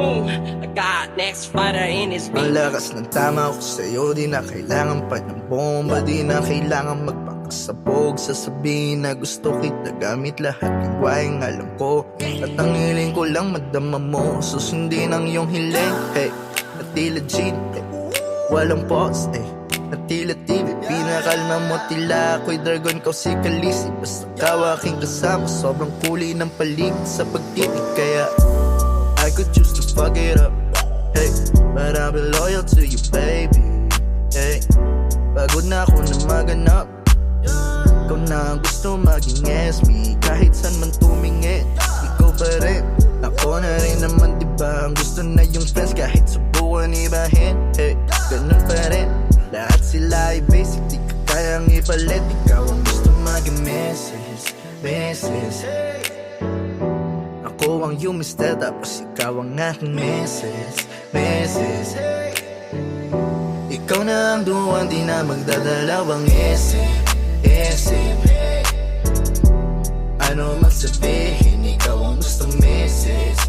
Boom, I got next fighter in his beat. Ang lakas ng tama ko sa'yo, di na kailangan pa ng bomba. Di na kailangan magpakasabog. Sasabihin na gusto kita, gamit lahat ng wayang alam ko. At ang hiling ko lang madama mo, susundin ang iyong hiling. Hey, at tila G, hey, walang pause, hey, at tila TV. Pinakalma mo tila ako'y dragon, kau si Khaleesi. Basta ka aking kasama, sobrang kulay ng paligid sa pag-ibig. Kaya I could choose to fuck it up, hey, but I'll be loyal to you, baby. Hey, pagod na ako na maganap, ikaw na ang gusto maging SB. Kahit saan man tumingin, ikaw pa rin. Ako na rin naman, diba? Ang gusto na yung friends, kahit subukan ibahin. Hey, ganun pa rin. Lahat sila ay basic, di ka kayang ipalit. Ikaw ang gusto maging Mrs. Ako ang you mister, tapos ikaw ang aking Mrs. Ikaw na ang duwan, di na magdadalawang isip. Ano man sabihin, ikaw ang gustong Mrs.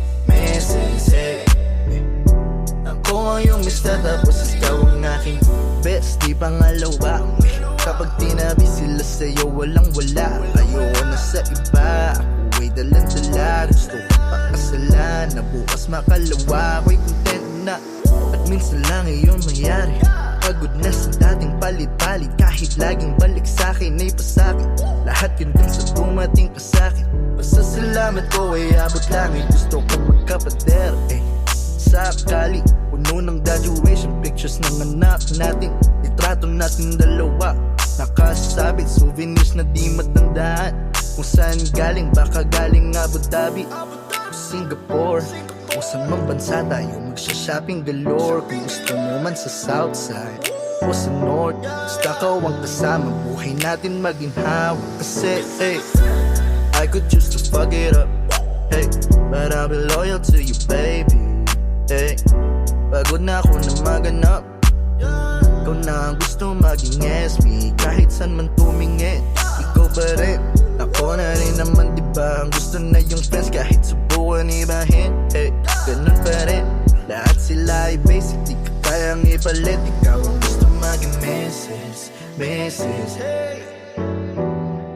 Ako ang you mister, tapos ikaw ang aking best, di pangalawa. Kapag tinabi sila sa'yo, walang wala. Ayoko na sa iba, ako'y dalan-dala. Gusto ko pakasalan, na bukas makalawa. Ako'y content na, at minsan lang iyon mayari. Pagod na sa dating palit-palit, kahit laging balik sa'kin ay pasakit. Lahat yun din sa dumating ka sa'kin. Basta salamat ko ay abot langit. Gusto ko magkapader, sakali puno ng graduation pictures ng anak natin. Litrato natin dalawa, nakasabit, souvenirs na di matandaan. Kung saan galing, baka galing Abu Dhabi o Singapore, o saan mang bansa tayo magsha-shopping galore. Kung gusto mo man sa Southside o sa North, basta ka ang kasama, buhay natin maging hawak. Kasi I could choose to fuck it up, hey, but I'll be loyal to you, baby. Hey, pagod na ako na maganap, ikaw na ang gusto maging SB. Kahit saan man tumingin, ikaw pa rin. Ako na rin naman, diba? Ang gusto na yung friends, kahit subukan ibahin. Hey, ganun pa rin. Lahat sila ay basic, di ka kayang ipalit. Ikaw ang gusto maging Mrs.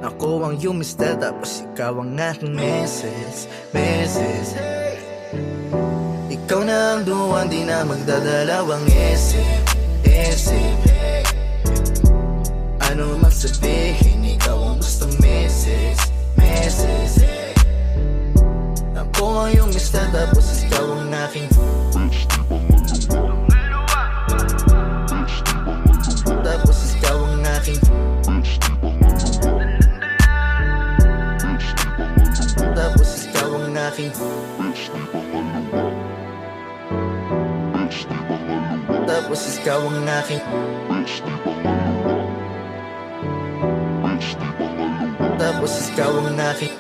Ako ang you mister, tapos ikaw ang aking Mrs. Ikaw na ang duwan, di na magdadalawang isip. Ano man sabihin, ikaw ang gustong Mrs. Ako ang yung mister, tapos ikaw ang aking tapos ikaw ang aking tapos ikaw ang aking tapos ikaw ang aking tapos ikaw ang aking